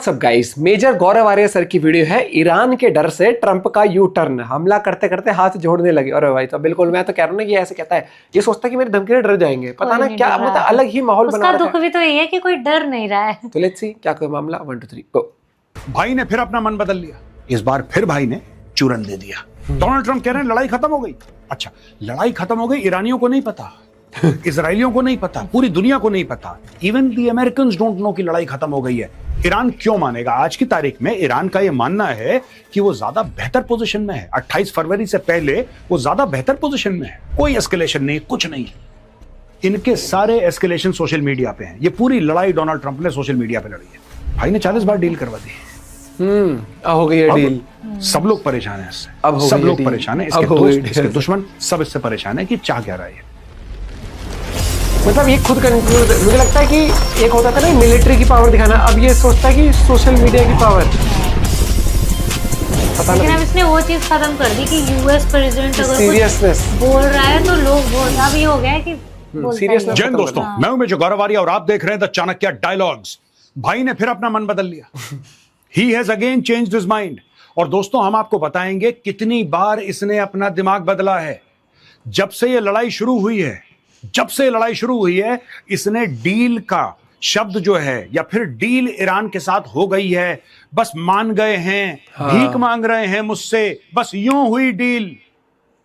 WhatsApp guys, major गौरव आर्य sir की video है। Iran के डर से ट्रंप का यू टर्न, हमला करते करते हाथ जोड़ने लगे। अरे भाई, तो बिल्कुल मैं तो कह रहा हूँ ना कि ऐसे कहता है, ये सोचता है कि मेरे धमकी से डर जाएंगे, पता ना क्या मतलब अलग ही माहौल बना रहा है। उसका दुख भी तो यही है कि कोई डर नहीं रहा है। तो लेट्स सी क्या कोई मामला। 1 2 3 गो। भाई ने फिर अपना मन बदल लिया। इस बार फिर भाई ने चूरन दे दिया। डोनाल्ड ट्रंप कह रहे हैं लड़ाई खत्म हो गई। अच्छा, लड़ाई खत्म हो गई, ईरानियों को नहीं पता, इजरायलियों को नहीं पता, पूरी दुनिया को नहीं पता, even the Americans don't know कि लड़ाई खत्म हो गई है। ईरान क्यों मानेगा? आज की तारीख में ईरान का यह मानना है कि वो ज्यादा बेहतर पोजीशन में है। 28 फरवरी से पहले वो ज्यादा बेहतर पोजीशन में है। कोई एस्केलेशन नहीं, कुछ नहीं। इनके सारे एस्केलेशन सोशल मीडिया पे हैं। ये पूरी लड़ाई डोनाल्ड ट्रंप ने सोशल मीडिया पे लड़ी है। भाई ने 40 बार डील करवा दी। हो गई है डील। सब लोग परेशान है इससे। अब सब लोग परेशान है, इसके दोस्त, इसके दुश्मन सब इससे परेशान है कि चाह क्या रहा है। मतलब ये खुद कंक्लूड, मुझे लगता है कि एक होता था ना मिलिट्री की पावर दिखाना, अब ये सोचता है कि सोशल मीडिया की पावर। पता लेकिन अब इसने वो चीज खत्म कर दी कि यूएस प्रेसिडेंट अगर सीरियसनेस बोल रहा है तो लोग बोल, अब ये हो गया है कि सीरियसनेस। जय हिंद दोस्तों, मैं हूं मेजर गौरव आर्य और आप देख रहे हैं द चाणक्य डायलॉग्स। भाई ने फिर अपना मन बदल लिया। He has again changed his mind। और दोस्तों, हम आपको बताएंगे कितनी बार इसने अपना दिमाग बदला है। जब से ये लड़ाई शुरू हुई है, इसने डील का शब्द जो है या फिर डील ईरान के साथ हो गई है, बस मान गए हैं, भीख मांग रहे हैं मुझसे, बस यूं हुई डील,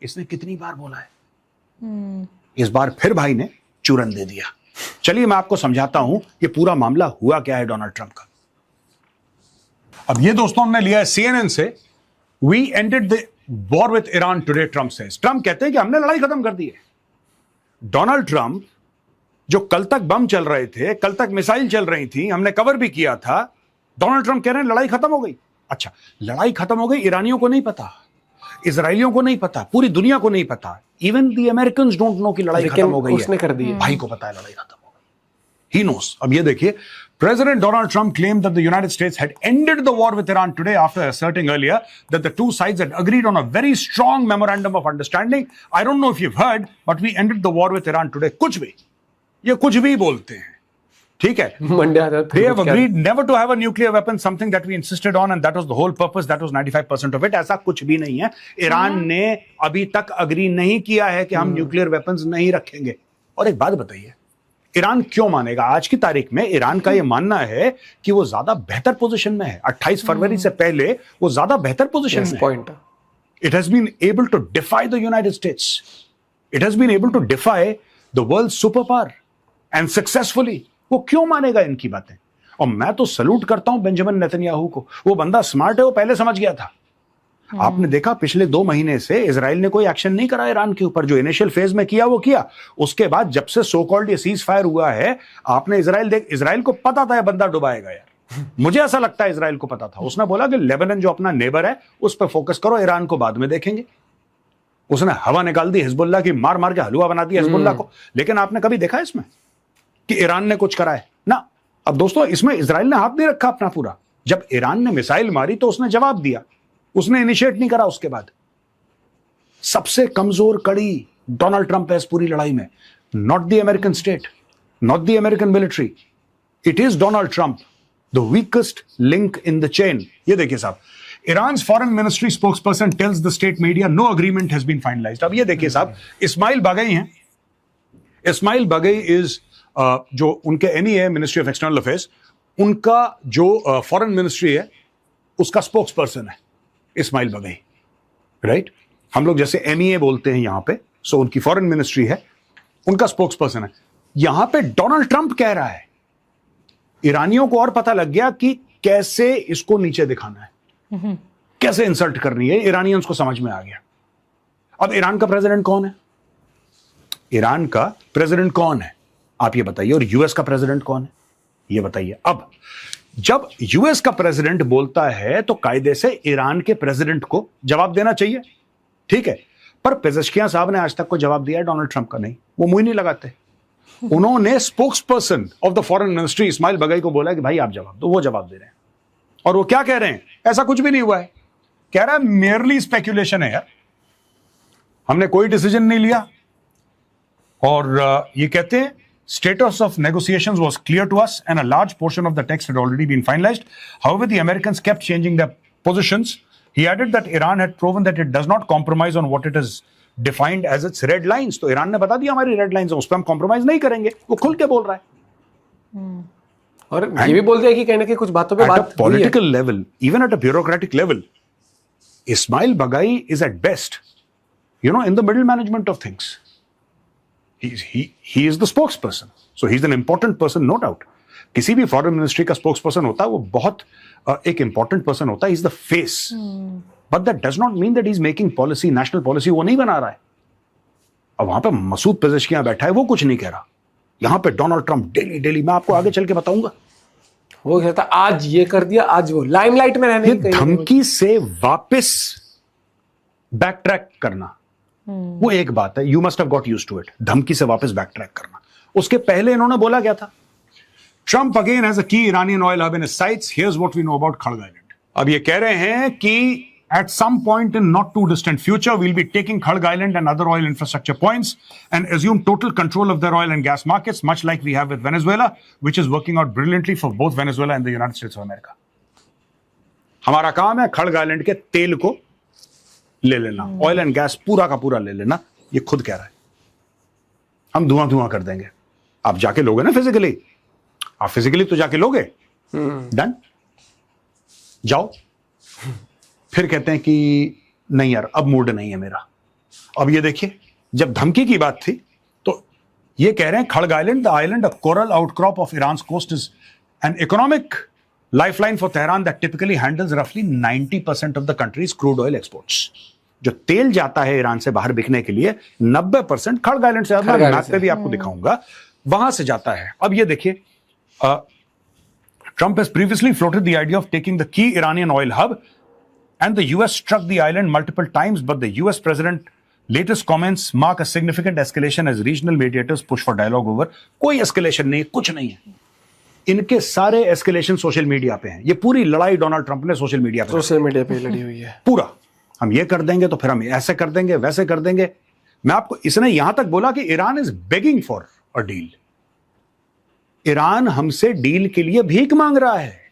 इसने कितनी बार बोला है। इस बार फिर भाई ने चूरन दे दिया। चलिए मैं आपको समझाता हूं ये पूरा मामला हुआ क्या है डोनाल्ड ट्रंप का। अब ये दोस्तों हमने लिया है CNN से। We ended the war with Iran today, Trump says. Trump कहते हैं कि हमने लड़ाई खत्म कर दी है। डोनाल्ड ट्रंप जो कल तक बम चल रहे थे, कल तक मिसाइल चल रही थी, हमने कवर भी किया था, डोनाल्ड ट्रंप कह रहे हैं लड़ाई खत्म हो गई। अच्छा, लड़ाई खत्म हो गई, ईरानियों को नहीं पता, इजरायलियों को नहीं पता, पूरी दुनिया को नहीं पता, even the Americans don't know कि लड़ाई खत्म हो गई है। उसने कर दी है। भाई को पता है लड़ाई खत्म हो गई। He knows. अब ये देखिए, President Donald Trump claimed that the United States had ended the war with Iran today after asserting earlier that the two sides had agreed on a very strong memorandum of understanding. I don't know if you've heard, but we ended the war with Iran today. कुछ भी, ये कुछ भी बोलते हैं, ठीक है? They have agreed never to have a nuclear weapon, something that we insisted on, and that was the whole purpose. That was 95% of it. ऐसा कुछ भी नहीं है। ईरान ने अभी तक अग्री नहीं किया है कि हम न्यूक्लियर वेपन्स नहीं रखेंगे। और एक बात बताइए, ईरान क्यों मानेगा? आज की तारीख में ईरान का यह मानना है कि वो ज्यादा बेहतर पोजीशन में है। 28 फरवरी से पहले वो ज्यादा बेहतर पोजीशन में है। It has been able to defy the United States, it has been able to defy the world super power and successfully. वो क्यों मानेगा इनकी बातें? और मैं तो सल्यूट करता हूं बेंजामिन नेतन्याहू को। वो बंदा स्मार्ट है, वो पहले समझ गया था। आपने देखा पिछले 2 महीने से इजराइल ने कोई एक्शन नहीं करा ईरान के ऊपर। जो इनिशियल फेज में किया वो किया, उसके बाद जब से सो कॉल्ड ये सीज फायर हुआ है, आपने इजराइल को पता था ये बंदा डुबाएगा यार। मुझे ऐसा लगता है इजराइल को पता था। उसने बोला कि लेबनान जो अपना नेबर है उस पर फोकस करो, ईरान को बाद में देखेंगे। उसने हवा निकाल दी हिजबुल्लाह की, मार मार के हलवा बना दिया हिजबुल्लाह को। लेकिन आपने कभी देखा इसमें कि ईरान ने कुछ करा है ना? अब दोस्तों, इसमें इजराइल ने हाथ नहीं रखा अपना पूरा। जब ईरान ने मिसाइल मारी तो उसने जवाब दिया, उसने इनिशिएट नहीं करा। उसके बाद सबसे कमजोर कड़ी डोनाल्ड ट्रंप है इस पूरी लड़ाई में। Not the American state, not the American military, it is Donald Trump, the weakest link in the chain. ये देखिए साहब, Iran foreign ministry spokesperson tells the state media no agreement has been finalised. अब ये देखिए साहब, इस्माइल बागई हैं। Ismail Bagai is जो उनके MEA, ministry of external affairs, उनका जो फॉरेन मिनिस्ट्री है उसका स्पोक्सपर्सन है इस्माइल बागई, राइट? हम लोग जैसे MEA बोलते हैं यहां पे, सो उनकी फॉरेन मिनिस्ट्री है, उनका स्पोक्सपर्सन है। यहां पे डोनाल्ड ट्रंप कह रहा है, ईरानियों को और पता लग गया कि कैसे इसको नीचे दिखाना है, कैसे इंसल्ट करनी है, ईरानियंस को समझ में आ गया। अब ईरान का प्रेसिडेंट कौन है? ईरान का प्रेसिडेंट कौन है आप ये बताइए, और यूएस का प्रेसिडेंट कौन है ये बताइए। अब जब यूएस का प्रेसिडेंट बोलता है तो कायदे से ईरान के प्रेसिडेंट को जवाब देना चाहिए, ठीक है? पर पेजेश्कियान साहब ने आज तक को जवाब दिया है, डोनाल्ड ट्रंप का नहीं। वो मुंह नहीं लगाते। उन्होंने spokesperson of the foreign ministry Ismail Baghaei को बोला कि भाई आप जवाब दो। वो जवाब दे रहे हैं। और वो क्या कह रहे हैं? ऐसा कुछ भी नहीं हुआ है। कह रहा है मेयरली स्पेक्यूलेशन है यार, हमने कोई डिसीजन नहीं लिया। और ये कहते हैं status of negotiations was clear to us and a large portion of the text had already been finalized. However, the Americans kept changing their positions. He added that Iran had proven that it does not compromise on what it is defined as its red lines. तो Iran ने बता दिया हमारी red lines है, उस पर हम compromise नहीं करेंगे, वो खुल के बोल रहा है। और ये भी बोल दिया कि कहीं ना कहीं कुछ बातों पे बात political level, even at a bureaucratic level, Ismail Baghaei is at best, you know, in the middle management of things. He is the spokesperson. So he's an important person, no doubt. किसी भी foreign ministry का spokesperson होता है वो बहुत एक important person होता है, is the face, but that does not mean that is making policy, national policy वो नहीं बना रहा है। अब वहां पे मसूद पेजेश्कियां बैठा है, वो कुछ नहीं कह रहा। यहां पे डोनाल्ड ट्रंप डेली मैं आपको आगे चल के बताऊंगा, वो कहता आज ये कर दिया, आज वो, लाइमलाइट में रहने की धमकी से वापस बैक ट्रैक करना वो एक बात है, you must have got used to it, धमकी से वापस बैक ट्रैक करना। उसके पहले इन्होंने बोला क्या था, Trump again has a key Iranian oil hub in his sights, here's what we know about Kharg island. अब ये कह रहे हैं कि at some point in not too distant future we'll be taking Khalg Island and other oil infrastructure points and assume total control of their oil and gas markets, much like we have with Venezuela, which is working out brilliantly for both Venezuela and the United States of America. हमारा काम है Kharg island के तेल को ले लेना, oil and gas पूरा का पूरा ले लेना, ये खुद कह रहा है। हम धुआं कर देंगे, आप जाके लोगे ना फिजिकली, आप फिजिकली तो जाके लोगे, डन, जाओ। फिर कहते हैं कि नहीं यार अब मूड नहीं है मेरा। अब ये देखिए, जब धमकी की बात थी तो ये कह रहे हैं Kharg island, the island a coral outcrop of Iran's coast is an economic lifeline for Tehran that typically handles रफली 90% of the country's crude oil exports. जो तेल जाता है ईरान से बाहर बिकने के लिए 90% खड़ग आइलैंड से, मैं मैप पे भी आपको दिखाऊंगा, वहां से जाता है। अब ये देखिए, Trump has previously floated the idea of taking the key Iranian oil hub, and the US struck the island multiple times, but the US president latest comments mark a significant escalation as regional mediators push for dialogue over. कोई escalation नहीं, कुछ नहीं है। इनके सारे escalation social media पे हैं। ये पूरी लड़ाई डोनाल्ड ट्रंप ने सोशल मीडिया पे लड़ी हुई है। पूरा हम ये कर देंगे तो फिर हम ऐसे कर देंगे, वैसे कर देंगे। मैं आपको, इसने यहां तक बोला कि Iran is begging for a deal, Iran हमसे डील के लिए भीख मांग रहा है।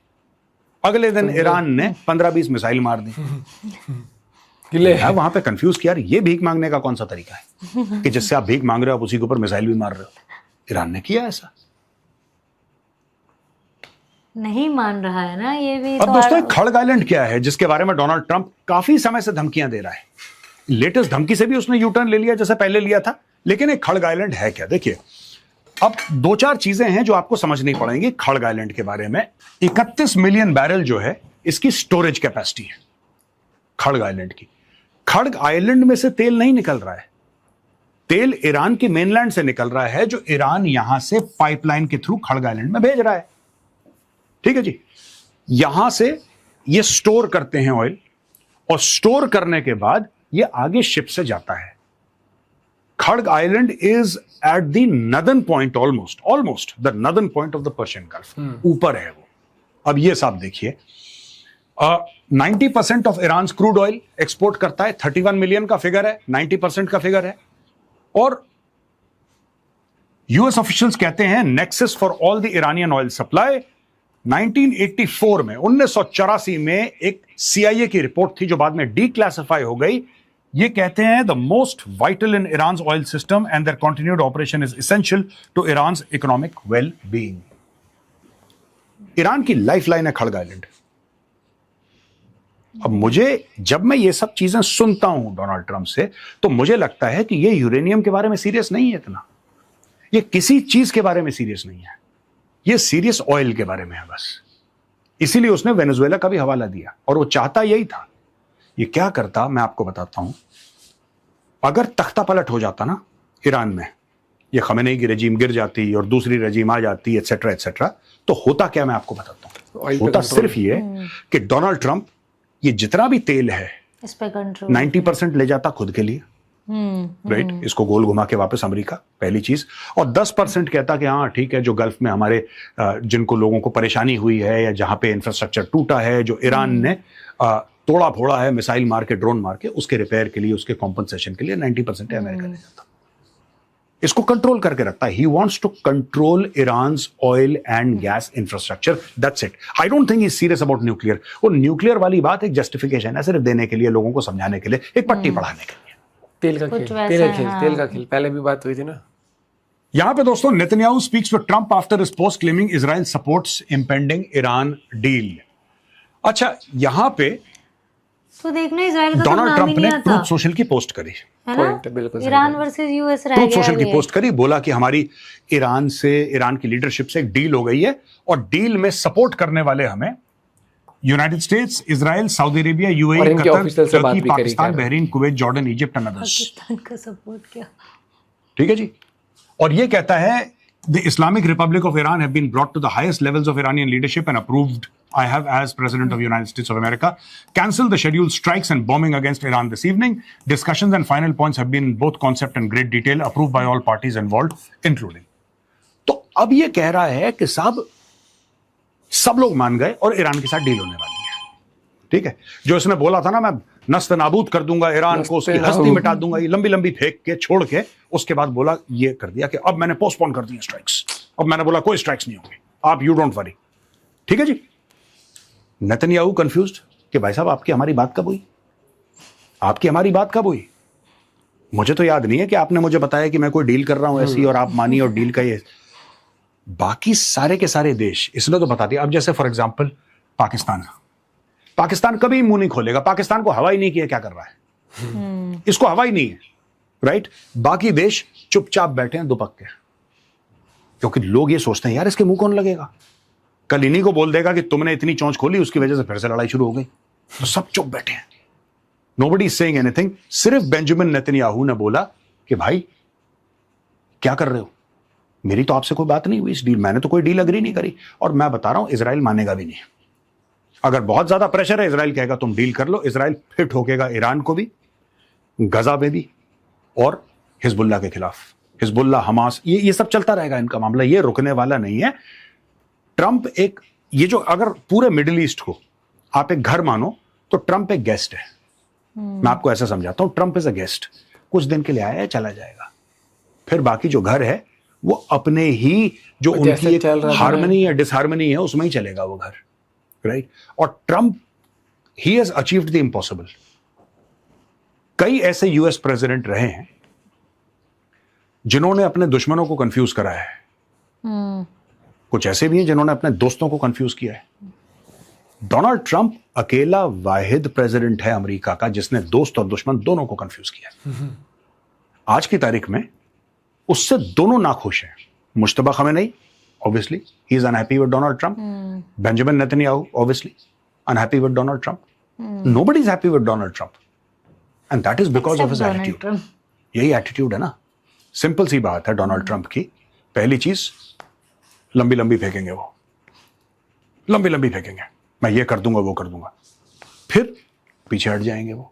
अगले दिन ईरान ने 15-20 मिसाइल मार दी। वहां पे कंफ्यूज किया, ये भीख मांगने का कौन सा तरीका है कि जिससे आप भीख मांग रहे हो आप उसी के ऊपर मिसाइल भी मार रहे हो। ईरान ने किया ऐसा, नहीं मान रहा है ना ये भी। अब दोस्तों खड़ग आइलैंड क्या है जिसके बारे में डोनाल्ड ट्रंप काफी समय से धमकियां दे रहा है। लेटेस्ट धमकी से भी उसने यू टर्न ले लिया जैसे पहले लिया था, लेकिन एक खड़ग आइलैंड है क्या, देखिए। अब 2-4 चीजें हैं जो आपको समझनी पड़ेंगी खड़ग आइलैंड के बारे में। 31 मिलियन बैरल जो है इसकी स्टोरेज कैपेसिटी है खड़ग आइलैंड की। खड़ग आइलैंड में से तेल नहीं निकल रहा है, तेल ईरान के मेनलैंड से निकल रहा है, जो ईरान यहां से पाइपलाइन के थ्रू खड़ग आइलैंड में भेज रहा है। ठीक है जी, यहां से ये स्टोर करते हैं ऑयल, और स्टोर करने के बाद ये आगे शिप से जाता है। Kharg island is at the northern point, almost the northern point of the Persian Gulf, ऊपर है वो। अब ये साहब देखिए, 90% of Iran crude oil export करता है, 31 मिलियन का फिगर है, 90% का फिगर है। और यूएस ऑफिशियल्स कहते हैं nexus for all the Iranian oil supply. 1984 में, 1984 में एक CIA की रिपोर्ट थी जो बाद में डीक्लासिफाई हो गई। ये कहते हैं the most vital in Iran's oil system and their continued operation is essential to Iran's economic well being. Iran की लाइफलाइन है खड़ग आइलैंड। अब मुझे, जब मैं ये सब चीजें सुनता हूं डोनाल्ड ट्रंप से, तो मुझे लगता है कि ये यूरेनियम के बारे में सीरियस नहीं है इतना, ये किसी चीज के बारे में सीरियस नहीं है, ये सीरियस ऑयल के बारे में है बस। इसीलिए उसने वेनेजुएला का भी हवाला दिया, और वो चाहता यही था। ये क्या करता मैं आपको बताता हूं, अगर तख्ता पलट हो जाता ना ईरान में, ये खमेनेई की रजीम गिर जाती और दूसरी रजीम आ जाती, एटसेट्रा एटसेट्रा, तो होता क्या मैं आपको बताता हूं। होता सिर्फ ये कि डोनाल्ड ट्रंप ये जितना भी तेल है इस पे कंट्रोल 90% ले जाता खुद के लिए, राइट, इसको गोल घुमा के वापस अमेरिका, पहली चीज। और 10% कहता कि हाँ ठीक है, जो गल्फ में हमारे जिनको लोगों को परेशानी हुई है या जहां पे इंफ्रास्ट्रक्चर टूटा है, जो ईरान ने तोड़ा फोड़ा है मिसाइल मार के, ड्रोन मार के, उसके रिपेयर के लिए, उसके कॉम्पनसेशन के लिए 90% अमेरिका ले जाता। इसको कंट्रोल करके रखता है. He wants to control Iran's oil and gas infrastructure. That's it. I don't think he's serious about nuclear. वो न्यूक्लियर वाली बात एक जस्टिफिकेशन है, सिर्फ देने के लिए, लोगों को समझाने के लिए, एक पट्टी पढ़ाने के लिए. तेल का खेल, तेल का खेल, तेल का खेल. पहले भी बात हुई थी ना. यहां पे दोस्तों Netanyahu speaks to Trump after his post claiming Israel supports impending Iran deal. अच्छा, यहां पे तो देखना इजराइल का तो डोनाल्ड नाम ही ट्रंप नहीं ने आता ट्रूथ सोशल की पोस्ट करी. है ना. पॉइंट बिल्कुल सही ईरान है. वर्सेस यूएस रह ट्रूथ गया सोशल की ये. पोस्ट करी, बोला कि हमारी ईरान की लीडरशिप से एक डील हो गई है और डील में सपोर्ट करने वाले हमें United states, Israel, Saudi Arabia, और यूएई, इनके कतर, ऑफिशियल से बात टर्की, भी करी पाकिस्तान, क्या? Bahrain, Kuwait, Jordan, Egypt and others. Pakistan का सपोर्ट किया. ठीक है जी. और ये कहता है the Islamic Republic of Iran have been brought to the highest levels of Iranian leadership and approved. I have, as President of the United States of America, cancelled the scheduled strikes and bombing against Iran this evening. Discussions and final points have been in both concept and great detail, approved by all parties involved, including. तो अब ये कह रहा है कि साहब सब लोग मान गए और ईरान के साथ डील होने वाली है. ठीक है. जो इसने बोला था ना, मैं नस्त नाबूद कर दूंगा ईरान को, उसकी हस्ती मिटा दूंगा, ये लंबी लंबी फेंक के छोड़ के, उसके बाद बोला, ये कर दिया कि अब मैंने पोस्टपोन कर दिया स्ट्राइक्स. अब मैंने बोला कोई स्ट्राइक्स नहीं होंगे, आप यू डोंट वरी. ठीक है जी. नेतन्याहू कंफ्यूज्ड कि भाई साहब आपकी हमारी बात कब हुई, आपकी हमारी बात कब हुई. मुझे तो याद नहीं है कि आपने मुझे बताया कि मैं कोई डील कर रहा हूं ऐसी और आप मानी और डील का ये. बाकी सारे के सारे देश इसने तो बता दिया. अब जैसे फॉर एग्जाम्पल पाकिस्तान कभी मुंह नहीं खोलेगा. पाकिस्तान को हवा ही नहीं किया क्या कर रहा है, इसको हवा ही नहीं है. राइट. बाकी देश चुपचाप बैठे हैं दुपक के, क्योंकि लोग ये सोचते हैं यार इसके मुंह कौन लगेगा, कल इन्हीं को बोल देगा कि तुमने इतनी चोंच खोली, उसकी वजह से फिर से लड़ाई शुरू हो गई. तो सब चुप बैठे हैं. Nobody is saying anything. सिर्फ बेंजामिन नेतन्याहू ने बोला कि भाई क्या कर रहे हो, मेरी तो आपसे कोई बात नहीं हुई इस डील, मैंने तो कोई डील अग्री नहीं करी. और मैं बता रहा हूं इजराइल मानेगा भी नहीं. अगर बहुत ज्यादा प्रेशर है, इजराइल कहेगा तुम डील कर लो, इजराइल फिर ठोकेगा ईरान को भी, गजा में भी, और हिजबुल्लाह के खिलाफ. हिजबुल्लाह, हमास, ये सब चलता रहेगा इनका मामला, ये रुकने वाला नहीं है. ट्रंप एक, ये जो अगर पूरे मिडिल ईस्ट को आप एक घर मानो तो ट्रंप एक गेस्ट है. मैं आपको ऐसा समझाता हूं, ट्रंप इज अ गेस्ट. कुछ दिन के लिए आया है, चला जाएगा. फिर बाकी जो घर है वो अपने ही जो उनकी हार्मनी या डिसहार्मनी है उसमें ही चलेगा वो घर. राइट. और Trump, he has achieved the impossible. कई ऐसे यूएस प्रेसिडेंट रहे हैं जिन्होंने अपने दुश्मनों को कंफ्यूज कराया है. कुछ ऐसे भी हैं जिन्होंने अपने दोस्तों को कंफ्यूज किया है. डोनाल्ड ट्रंप अकेला वाहिद प्रेसिडेंट है अमेरिका का जिसने दोस्त और दुश्मन दोनों को कंफ्यूज किया. आज की तारीख में उससे दोनों नाखुश हैं. Mushtaba Khamenei, obviously he is unhappy with Donald Trump. Benjamin Netanyahu, obviously unhappy with Donald Trump. Nobody is happy with Donald Trump, and that is because of his attitude. यही एटीट्यूड है ना. सिंपल सी बात है डोनाल्ड ट्रंप की. पहली चीज, लंबी लंबी फेंकेंगे वो, लंबी लंबी फेंकेंगे, मैं ये कर दूंगा वो कर दूंगा, फिर पीछे हट जाएंगे वो.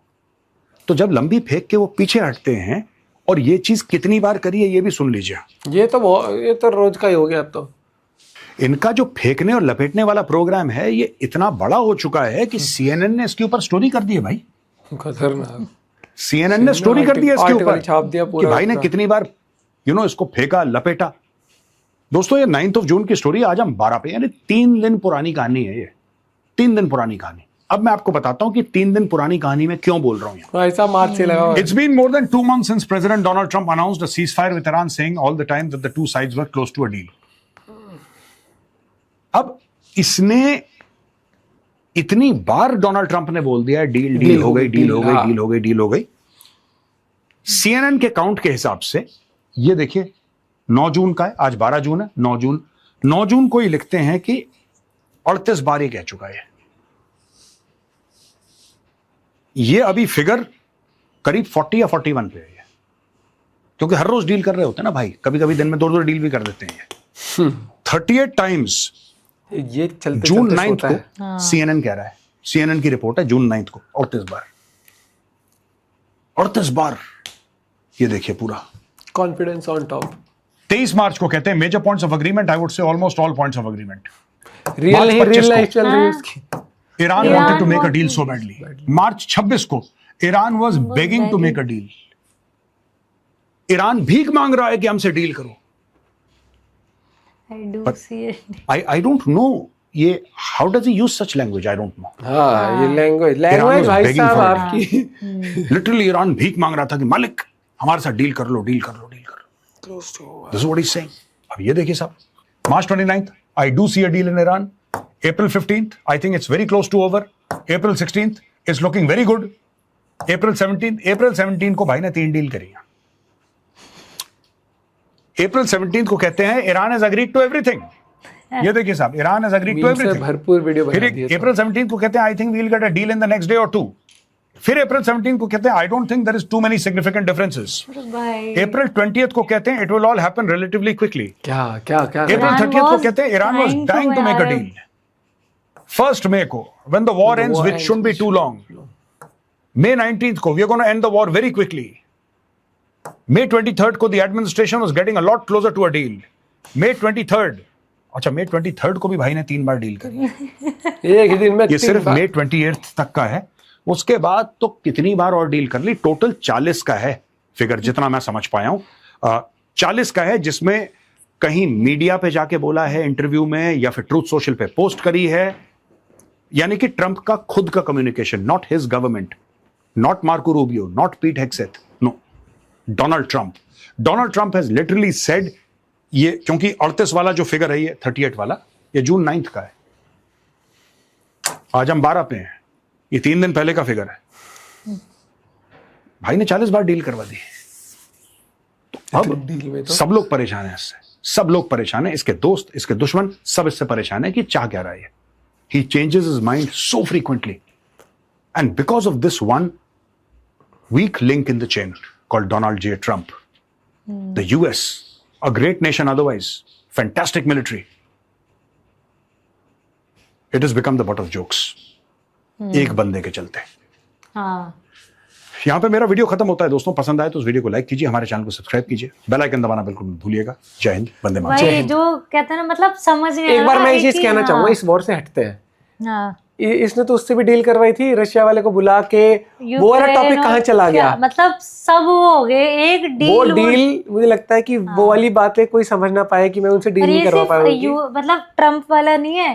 तो जब लंबी फेंक के वो पीछे हटते हैं, और ये चीज कितनी बार करी है ये भी सुन लीजिए. ये तो रोज का ही हो गया अब तो. इनका जो फेंकने और लपेटने वाला प्रोग्राम है ये इतना बड़ा हो चुका है कि सीएनएन ने इसके ऊपर स्टोरी कर दी है भाई. खतरनाक. सीएनएन ने स्टोरी कर दी है इसके ऊपर, छाप दिया कि भाई ने कितनी बार इसको फेंका लपेटा. दोस्तों ये 9 जून की स्टोरी, आज हम 12 पे, यानी 3 दिन पुरानी कहानी है ये. 3 दिन पुरानी कहानी. अब मैं आपको बताता हूं कि 3 दिन पुरानी कहानी में क्यों बोल रहा हूं. ऐसा मार्च से लगा. It's been more than 2 months since President Donald Trump announced a ceasefire with Iran, saying all the time that the two sides were close to a deal. अब इसने इतनी बार डोनाल्ड ट्रंप ने बोल दिया डील हो गई, डील हो गई, डील हो गई, डील हो गई. सीएनएन के काउंट के हिसाब से ये देखिए 9 जून का है, आज 12 जून है. 9 जून को ही लिखते हैं कि 38 बार ये कह चुका है. ये अभी फिगर करीब 40 या 41 पे है, क्योंकि हर रोज डील कर रहे होते हैं ना भाई. कभी कभी दिन में 2 डील भी कर देते हैं. 38 टाइम्स ये चलते जून 9 को सीएनएन कह रहा है. सीएनएन की रिपोर्ट है जून 9 को. 38 बार. ये देखिए पूरा कॉन्फिडेंस ऑन टॉप. 23 मार्च को कहते हैं major points of agreement. I would say almost all points of agreement. Real life चल रही है उसकी. Iran wanted to make a deal so badly. मार्च 26 को Iran was begging to make a deal. Iran भीख मांग रहा है कि हमसे डील करो। I do see it. I don't know ये how does he use such language? I don't know. हाँ, ये लैंग्वेज Iran was भाई begging साहब for it. आपकी Literally ईरान भीख मांग रहा था कि मालिक हमारे साथ डील कर लो, डील कर लो, डील कर लो। This is what he's saying. अब ये देखिए साहब, March 29th, I do see a deal in Iran. April 15th, I think it's very close to over. April 16th, it's looking very good. April 17th को भाई ने 3 deal करी है। April 17th को कहते हैं Iran has agreed to everything. ये देखिए साहब, Iran has agreed to meme से everything. भरपूर वीडियो फिर बना दिए तो। April 17th को कहते हैं I think we'll get a deal in the next day or two. फिर April 17th को कहते हैं I don't think there is too many significant differences. भाई April 20th को कहते हैं it will all happen relatively quickly. क्या क्या क्या April Iran 30th को was कहते हैं Iran was trying to dying to make a Arab- deal. 1st May को when the war ends, which shouldn't be too long. May 19th को we are going to end the war very quickly. May 23rd को the administration was getting a lot closer to a deal. May 23rd, अच्छा May 23rd को भी भाई ने 3 बार deal करी। एक ही दिन में ये 3 सिर्फ बार। May 28th तक का है। उसके बाद तो कितनी बार और डील कर ली, टोटल 40 का है फिगर, जितना मैं समझ पाया हूं। 40 का है, जिसमें कहीं मीडिया पे जाके बोला है इंटरव्यू में, या फिर ट्रूथ सोशल पे पोस्ट करी है, यानी कि ट्रंप का खुद का communication, not his government, not Marco Rubio, not Pete Hegseth, no, Donald Trump. Donald Trump has literally said, ये क्योंकि 38 वाला जो फिगर है, ये 38 वाला, ये जून 9 का है, आज हम 12 पे हैं, ये 3 दिन पहले का फिगर है। भाई ने 40 बार डील करवा दी। तो अब डील में तो सब लोग परेशान हैं इससे, सब लोग परेशान हैं, इसके दोस्त, इसके दुश्मन, सब इससे परेशान है कि चाह क्या रहा है। He changes his mind so frequently, and because of this one weak link in the chain called Donald J. Trump, the US, a great nation otherwise, fantastic military, it has become the butt of jokes. एक बंदे के चलते। हाँ यहां पे मेरा video खत्म होता है दोस्तों। पसंद आए तो उस वीडियो को लाइक कीजिए, हमारे चैनल को सब्सक्राइब कीजिए, बेल आइकन दबाना बिल्कुल मत भूलिएगा। जय हिंद, वंदे मातरम। भाई जो कहते हैं ना, मतलब समझ नहीं एक आ बार रहा मैं है ये चीज कि- कहना हाँ, चाहूंगा, इस वॉर से हटते हैं। हाँ इसने तो उससे भी डील करवाई थी, रशिया वाले को बुला के। वो वाला यूक्रेन टॉपिक और कहाँ चला क्या, गया? मतलब सब वो हो गए एक वो डील। डील मुझे लगता है कि वो वाली बातें कोई समझ ना पाए कि मैं उनसे डील और नहीं ये करवा पाया सिर्फ मतलब ट्रम्प वाला नहीं है,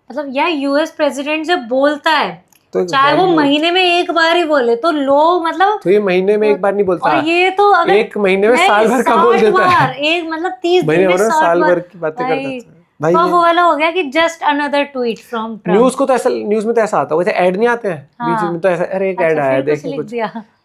मतलब यार यूएस प्रेसिडेंट जब बोलता है, तो चाहे वो महीने में एक बार ही बोले, तो लोग मतलब, तो ये महीने में एक बार नहीं बोलता, और ये तो अगर एक महीने में नहीं, साल भर का बोल 60 देता है। बार, एक मतलब 30 महीने दिन में भर में 60 साल बार भर की बातें भाई, करता है भाई। तो वो वाला हो गया कि just another tweet from Trump. News को तो ऐसा, न्यूज में तो ऐसा आता है, वैसे ऐड नहीं आते हैं बीच में, तो ऐसा अरे एक ऐड आया देखो कुछ,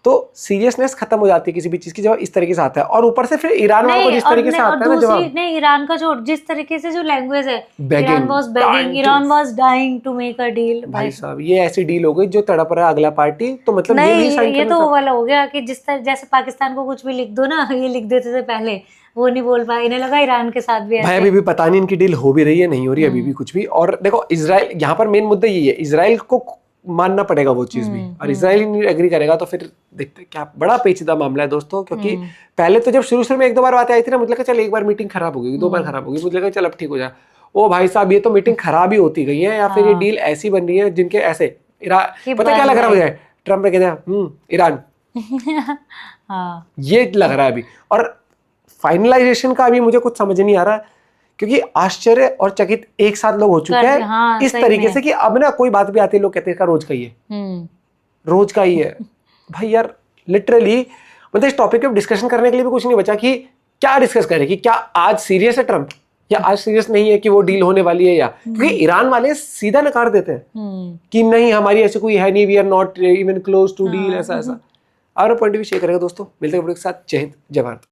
तो सीरियसनेस खत्म हो जाती है किसी भी चीज की जब इस तरीके से आता है। और ऊपर से फिर ईरान वालों को जिस तरीके से आता है ना जवाब, नहीं ईरान का जो जिस तरीके से जो लैंग्वेज है, Begging, Iran was begging, Iran was dying to make a deal. भाई साहब ये ऐसी डील हो गई जो तड़प रहा है अगला पार्टी, तो मतलब ये नहीं भी साइन ये करना तो था। वो वाला हो गया कि जिस तरह जैसे पाकिस्तान को कुछ भी लिख दो ना, ये लिख देते थे पहले, वो नहीं बोल पाए, इन्हें लगा ईरान के साथ भी भाई ऐसे। अभी भी पता नहीं इनकी डील हो भी रही है नहीं हो रही अभी भी कुछ भी। और देखो इसराइल, यहाँ पर मेन मुद्दा यही है, इसराइल को मानना पड़ेगा वो चीज भी, और इसराइल नहीं एग्री करेगा तो फिर देखते हैं क्या। बड़ा पेचीदा मामला है दोस्तों, क्योंकि पहले तो जब शुरू में 1-2 बार बातें आई थी ना, मुझे लगा चल एक बार मीटिंग खराब हो गई, 2 बार खराब हो गई, मुझे लगा चल अब ठीक हो जाए। ओ भाई साहब ये तो मीटिंग खराब ही होती गई है, या फिर ये डील ऐसी बन रही है जिनके ऐसे पता क्या लग रहा है मुझे, ट्रम्प ने कह दिया ईरान, हाँ ये लग रहा है अभी। और फाइनलाइजेशन का अभी मुझे कुछ समझ नहीं आ रहा, क्योंकि आश्चर्य और चकित एक साथ लोग हो चुके हैं हाँ, इस सही तरीके में। से कि अब ना कोई बात भी आती है लोग कहते हैं इसका रोज का ही है, रोज का ही है। भाई यार लिटरली मतलब इस टॉपिक पे डिस्कशन करने के लिए भी कुछ नहीं बचा कि क्या डिस्कस करें, कि क्या आज सीरियस है ट्रम्प या आज सीरियस नहीं है कि वो डील होने वाली है, या क्योंकि ईरान वाले सीधा नकार देते हैं कि नहीं हमारी ऐसी कोई है नहीं, we are not even close to deal, ऐसा ऐसा। और पॉइंट भी शेयर करेगा दोस्तों, मिलते हैं वीडियो के साथ। जय हिंद, जय भारत।